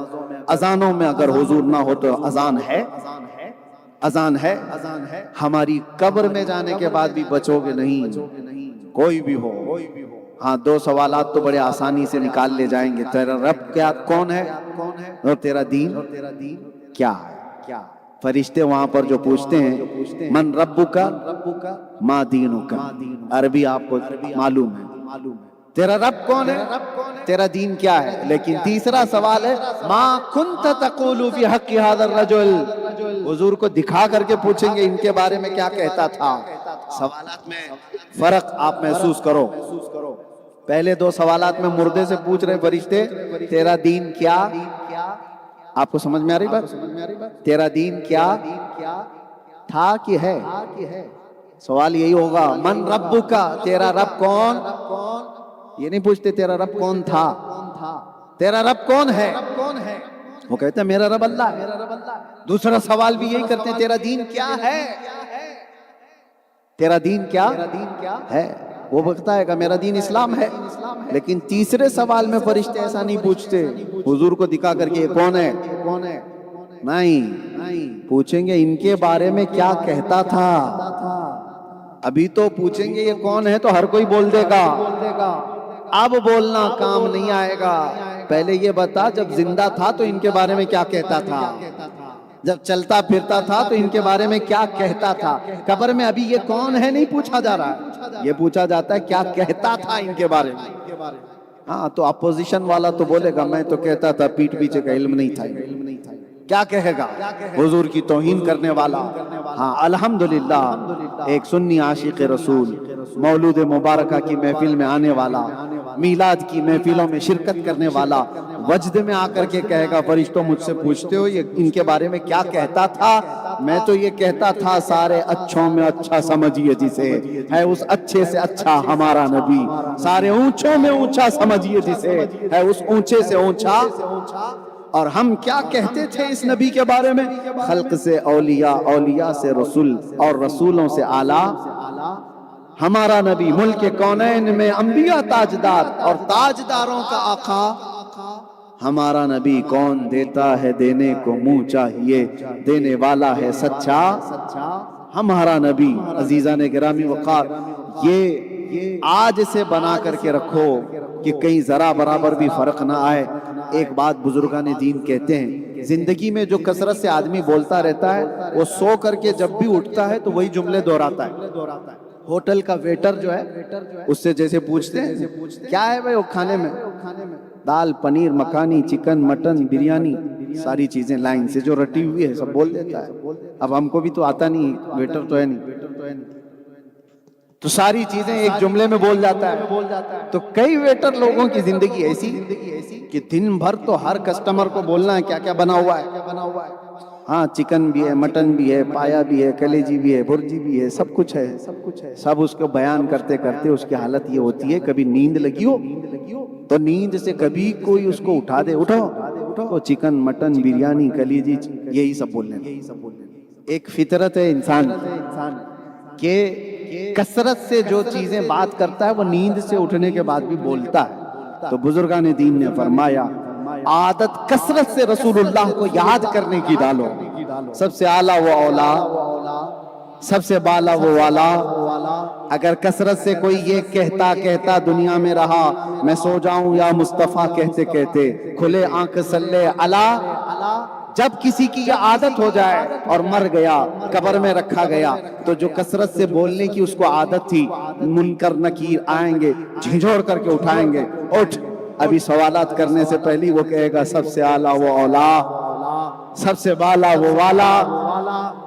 Speaker 1: اذانوں میں اگر حضور نہ ہو تو اذان ہے؟ اذان ہے؟ ہماری قبر میں جانے کے بعد بھی بچو گے نہیں، کوئی بھی ہو۔ ہاں، 2 سوالات تو بڑے آسانی سے نکال لے جائیں گے، تیرا رب کیا کون ہے اور تیرا دین کیا ہے؟ فرشتے وہاں پر جو پوچھتے ہیں من ربک ما دینک، عربی آپ کو معلوم ہے، تیرا رب کون ہے، تیرا دین کیا ہے۔ لیکن تیسرا سوال ہے ما کنت تقول فی حق ھذا الرجل، حضور کو دکھا کر کے پوچھیں گے ان کے بارے میں کیا کہتا تھا۔ سوالات میں فرق آپ محسوس کرو۔ پہلے 2 سوالات میں مردے سے پوچھ رہے فرشتے تیرا دین کیا، آپ کو سمجھ میں آ رہی بات؟ تیرا دین کیا تھا کہ ہے؟ سوال یہی ہوگا من ربک، تیرا رب کون؟ یہ نہیں پوچھتے تیرا رب کون تھا، تیرا رب کون ہے؟ وہ کہتے ہیں میرا رب اللہ ہے۔ دوسرا سوال بھی یہی کرتے ہیں تیرا دین کیا ہے، تیرا دین کیا ہے؟ وہ بتائے گا میرا دین اسلام ہے۔ لیکن تیسرے سوال میں فرشتے ایسا نہیں پوچھتے حضور کو دکھا کر کے یہ کون ہے، نہیں، پوچھیں گے ان کے بارے میں کیا کہتا تھا۔ ابھی تو پوچھیں گے یہ کون ہے تو ہر کوئی بول دے گا، اب بولنا کام نہیں آئے گا۔ پہلے یہ بتا جب زندہ تھا تو ان کے بارے میں کیا کہتا تھا، جب چلتا پھرتا تھا تو ان کے بارے میں کیا کہتا تھا۔ قبر میں ابھی یہ کون ہے نہیں پوچھا جا رہا ہے، یہ پوچھا جاتا ہے کیا کہتا تھا ان کے بارے میں۔ ہاں، تو اپوزیشن والا تو بولے گا میں تو کہتا تھا، پیٹ پیچھے کا علم نہیں تھا، کیا کہے گا حضور کی توہین کرنے والا۔ ہاں، الحمدللہ ایک سنی عاشق رسول مولود مبارکہ کی محفل میں آنے والا، میلاد کی محفلوں میں شرکت کرنے والا، وجد میں آ کر کے کہے گا فرشتوں مجھ سے پوچھتے ہو یہ ان کے بارے میں کیا کہتا تھا، میں تو یہ کہتا تھا سارے اچھوں میں اچھا سمجھیے جسے، ہے اس اچھے سے اچھا ہمارا نبی، سارے اونچوں میں اونچا سمجھیے جسے، ہے اس اونچے سے اونچا۔ اور ہم کیا کہتے تھے اس نبی کے بارے میں، خلق سے اولیاء، اولیاء سے رسول اور رسولوں سے اعلیٰ ہمارا نبی، ملک کونین میں انبیاء تاجدار اور تاجداروں کا آقا ہمارا نبی۔ کون دیتا ہے دینے کو منہ چاہیے، دینے والا ہے سچا ہمارا نبی۔ عزیزان گرامی وقار، آج سے بنا کر کے رکھو کہ کہیں ذرا برابر بھی فرق نہ آئے۔ ایک بات بزرگان دین کہتے ہیں، زندگی میں جو کثرت سے آدمی بولتا رہتا ہے وہ سو کر کے جب بھی اٹھتا ہے تو وہی جملے دہراتا ہے۔ ہوٹل کا ویٹر جو ہے اس سے جیسے پوچھتے ہیں کیا ہے بھائی وہ کھانے میں، دال پنیر مکھانی چکن مٹن بریانی ساری چیزیں لائن سے جو رٹی ہوئی ہے سب بول دیتا ہے۔ اب ہم کو بھی تو آتا نہیں، ویٹر تو ہے نہیں، تو ساری چیزیں ایک جملے میں بول جاتا ہے۔ تو کئی ویٹر لوگوں کی زندگی ایسی کہ دن بھر تو ہر کسٹمر کو بولنا ہے کیا کیا بنا ہوا ہے۔ ہاں چکن بھی ہے مٹن بھی ہے پایا بھی ہے کلیجی بھی ہے برجی بھی ہے سب کچھ ہے، سب اس کو بیان کرتے کرتے اس کی حالت یہ ہوتی ہے کبھی نیند لگی ہو تو نیند سے کبھی کوئی اس کو اٹھا دے، اٹھو تو چکن مٹن بریانی کلیجی یہی سب بولنے۔ ایک فطرت ہے انسان کہ کثرت سے جو چیزیں بات کرتا ہے وہ نیند سے اٹھنے کے بعد بھی بولتا ہے۔ تو بزرگان دین نے فرمایا عادت کثرت سے رسول اللہ کو یاد کرنے کی ڈالو، سب سے اعلیٰ وہ اولا سب سے بالا وہ والا۔ اگر کثرت سے کوئی یہ کہتا دنیا میں رہا میں سو جاؤں یا مصطفیٰ کہتے کہتے کھلے آنکھ صلی علی، جب کسی کی یہ عادت ہو جائے اور مر گیا قبر میں رکھا گیا تو جو کثرت سے بولنے کی اس کو عادت تھی منکر نکیر آئیں گے جھنجھوڑ کر کے اٹھائیں گے، اٹھ ابھی سوالات کرنے سے پہلی وہ کہے گا سب سے اعلیٰ وہ اولا سب سے بالا وہ والا۔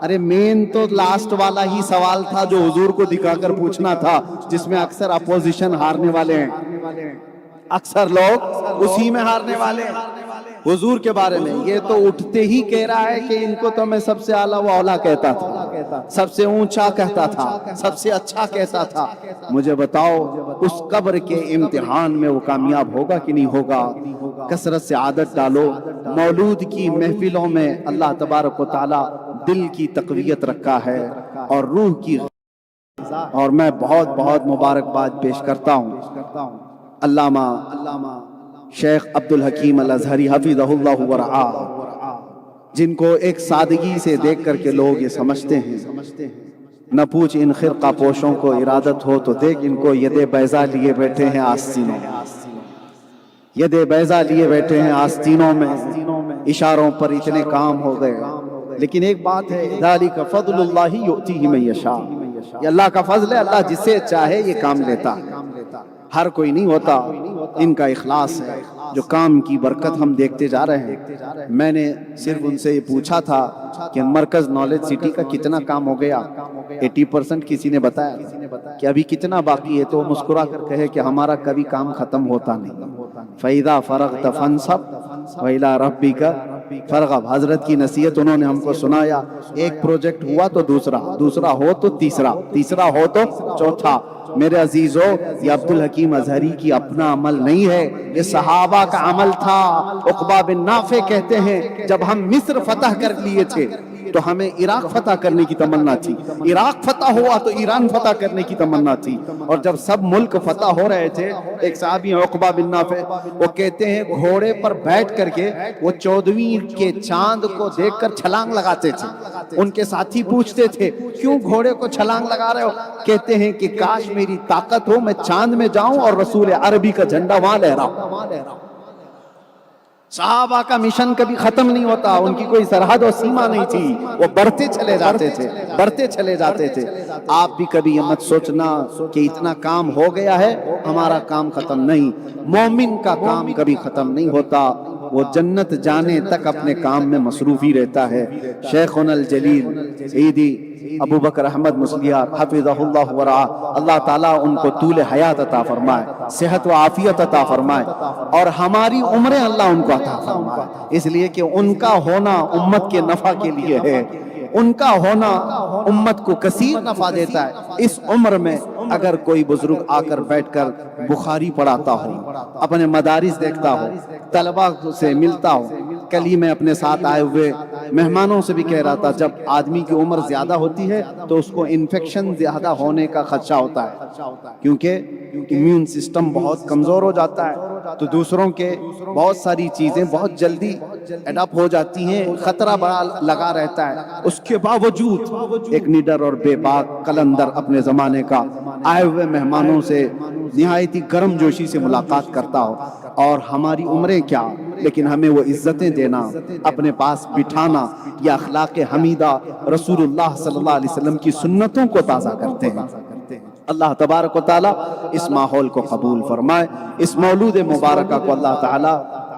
Speaker 1: ارے مین تو لاسٹ والا ہی سوال تھا جو حضور کو دکھا کر پوچھنا تھا، جس میں اکثر اپوزیشن ہارنے والے ہیں، اکثر لوگ اسی میں ہارنے والے ہیں حضور کے بارے میں۔ یہ تو اٹھتے ہی کہہ رہا ہے کہ ان کو تو میں سب سے اعلیٰ و اولا کہتا تھا، سب سے اونچا کہتا تھا، سب سے اچھا کہتا تھا۔ مجھے بتاؤ اس قبر کے امتحان میں وہ کامیاب ہوگا کہ نہیں ہوگا؟ کثرت سے عادت ڈالو۔ مولود کی محفلوں میں اللہ تبارک و تعالی دل کی تقویت رکھا ہے اور روح کی، اور میں بہت بہت مبارکباد پیش کرتا ہوں علامہ شیخ عبد الحکیم الازہری حفظہ اللہ ورعاہ، جن کو ایک سادگی سے دیکھ کر کے لوگ یہ سمجھتے ہیں نہ پوچھ ان خرقہ پوشوں کو ارادت ہو تو دیکھ ان کو ید بیضا لیے بیٹھے ہیں آستینوں میں، ید بیضا لیے بیٹھے ہیں آستینوں میں، اشاروں پر اتنے کام ہو گئے۔ لیکن ایک بات ہے ذالک فضل اللہ یؤتیہ من یشاء، یہ اللہ کا فضل ہے، اللہ جسے چاہے یہ کام لیتا ہے، ہر کوئی نہیں ہوتا۔ ان کا اخلاص ہے جو کام کی برکت ہم دیکھتے جا رہے ہیں۔ میں نے صرف ان سے یہ پوچھا تھا کہ مرکز نالج سٹی کا کتنا کام ہو گیا، 80% کسی نے بتایا کہ ابھی کتنا باقی ہے، تو وہ مسکرا کر کہے کہ ہمارا کبھی کام ختم ہوتا نہیں۔ فَإِذَا فَرَغْتَ فَانْصَبْ وَإِلَىٰ رَبِّكَ فَارْغَب، حضرت کی نصیحت انہوں نے ہم کو سنایا۔ ایک پروجیکٹ ہوا تو دوسرا، دوسرا ہو تو تیسرا، تیسرا ہو تو چوتھا۔ میرے عزیزو یہ عبد الحکیم ازہری کی اپنا عمل نہیں ہے، یہ صحابہ کا عمل تھا۔ عقبہ بن نافع کہتے ہیں جب ہم مصر فتح کر لیے تھے تو ہمیں عراق فتح کرنے کی تمنا تھی، عراق فتح ہوا تو ایران فتح کرنے کی تمنا تھی، اور جب سب ملک فتح ہو رہے تھے ایک صحابی عقبہ بن نافع وہ کہتے ہیں گھوڑے پر بیٹھ کر کے وہ 14ویں کے چاند کو دیکھ کر چھلانگ لگاتے تھے۔ ان کے ساتھی پوچھتے تھے کیوں گھوڑے کو چھلانگ لگا رہے ہو؟ کہتے ہیں کہ کاش میری طاقت ہو میں چاند میں جاؤں اور رسول عربی کا جھنڈا وہاں لہراؤں۔ صحابہ کا مشن کبھی ختم نہیں ہوتا، ان کی کوئی سرحد و سیما نہیں تھی، وہ بڑھتے چلے جاتے تھے، بڑھتے چلے جاتے تھے۔ آپ بھی کبھی یہ مت سوچنا کہ اتنا کام ہو گیا ہے ہمارا کام ختم نہیں۔ مومن کا کام کبھی ختم نہیں ہوتا، وہ جنت جانے تک اپنے کام میں مصروف ہی رہتا ہے۔ شیخنا الجلیل سیدی ابو بکر احمد مسلیار حفظہ اللہ ورعاہ، اللہ تعالیٰ ان کو طول حیات عطا فرمائے، صحت و عافیت عطا فرمائے، اور ہماری عمریں اللہ ان کو عطا فرمائے، اس لیے کہ ان کا ہونا امت کے نفع کے لیے ہے، ان کا ہونا امت کو کثیر نفع دیتا ہے۔ اس عمر میں اگر کوئی بزرگ آ کر بیٹھ کر بخاری پڑھاتا ہو، اپنے مدارس دیکھتا ہو، طلبہ سے ملتا ہو، کل ہی میں اپنے ساتھ آئے ہوئے مہمانوں سے بھی کہہ رہا تھا جب آدمی کی عمر زیادہ ہوتی ہے تو اس کو انفیکشن زیادہ ہونے کا خدشہ ہوتا ہے، کیونکہ امیون سسٹم بہت کمزور ہو جاتا ہے، تو دوسروں کے بہت ساری چیزیں بہت جلدی اڈاپ ہو جاتی ہیں، خطرہ بڑا لگا رہتا ہے، اس کے باوجود ایک نڈر اور بے باک قلندر اپنے زمانے کا آئے ہوئے مہمانوں سے نہایتی گرم جوشی سے ملاقات کرتا ہو، اور ہماری عمریں کیا لیکن ہمیں وہ عزتیں دینا، اپنے پاس بٹھانا، یہ اخلاق حمیدہ رسول اللہ صلی اللہ علیہ وسلم کی سنتوں کو تازہ کرتے ہیں۔ اللہ تبارک و تعالی اس ماحول کو قبول فرمائے، اس مولود مبارکہ کو اللہ تعالی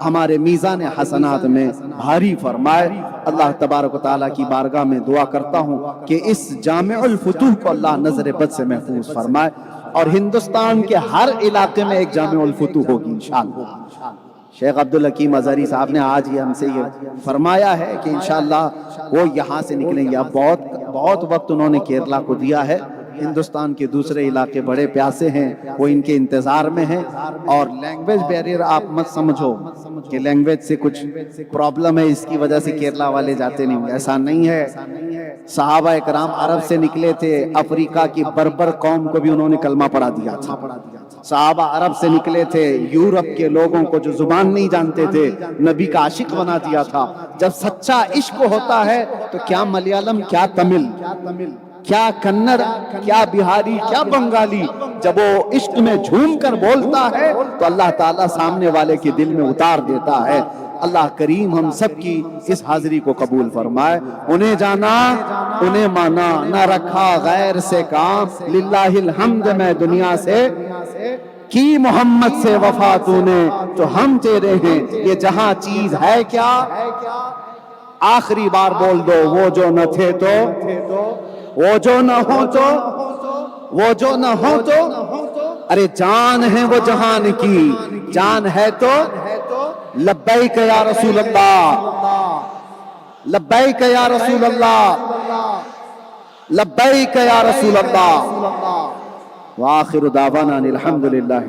Speaker 1: ہمارے میزان حسنات میں بھاری فرمائے۔ اللہ تبارک و تعالی کی بارگاہ میں دعا کرتا ہوں کہ اس جامع الفتوح کو اللہ نظر بد سے محفوظ فرمائے، اور ہندوستان کے ہر علاقے میں ایک جامع الفتوح ہوگی انشاءاللہ۔ شیخ عبدالحکیم ازہری صاحب نے آج ہی ہم سے یہ فرمایا ہے کہ انشاءاللہ وہ یہاں سے نکلیں گے۔ اب بہت وقت انہوں نے کیرلا کو دیا ہے، ہندوستان کے دوسرے علاقے بڑے پیاسے ہیں، وہ ان کے انتظار میں ہیں۔ اور لینگویج بیریئر آپ مت سمجھو کہ لینگویج سے کچھ پرابلم ہے اس کی وجہ سے کیرلا والے جاتے نہیں، ایسا نہیں ہے۔ صحابہ اکرام عرب سے نکلے تھے، افریقہ کی بربر قوم کو بھی انہوں نے کلمہ پڑھا دیا تھا۔ صحابہ عرب سے نکلے تھے، یورپ کے لوگوں کو جو زبان نہیں جانتے تھے نبی کا عاشق بنا دیا تھا۔ جب سچا عشق ہوتا ہے تو کیا ملیالم، کیا تمل، کیا کنڑ، کیا بہاری، کیا بنگالی، جب وہ عشق میں جھوم کر بولتا ہے تو اللہ تعالیٰ سامنے والے کے دل میں اتار دیتا ہے۔ اللہ کریم ہم سب کی اس حاضری کو قبول فرمائے۔ انہیں جانا انہیں مانا، نہ رکھا غیر سے کام، للہ الحمد میں دنیا سے کی محمد سے وفا تو نے، تو ہم تیرے ہیں یہ جہاں چیز ہے کیا، آخری بار بول دو وہ جو نہ تھے تو، وہ جو نہ ہو تو، وہ جو نہ ہو تو، ارے جان ہے وہ جہان کی، جان ہے تو لبیک یا رسول اللہ، لبیک یا رسول اللہ، لبیک یا رسول اللہ۔ وآخر دعوانا الحمدللہ۔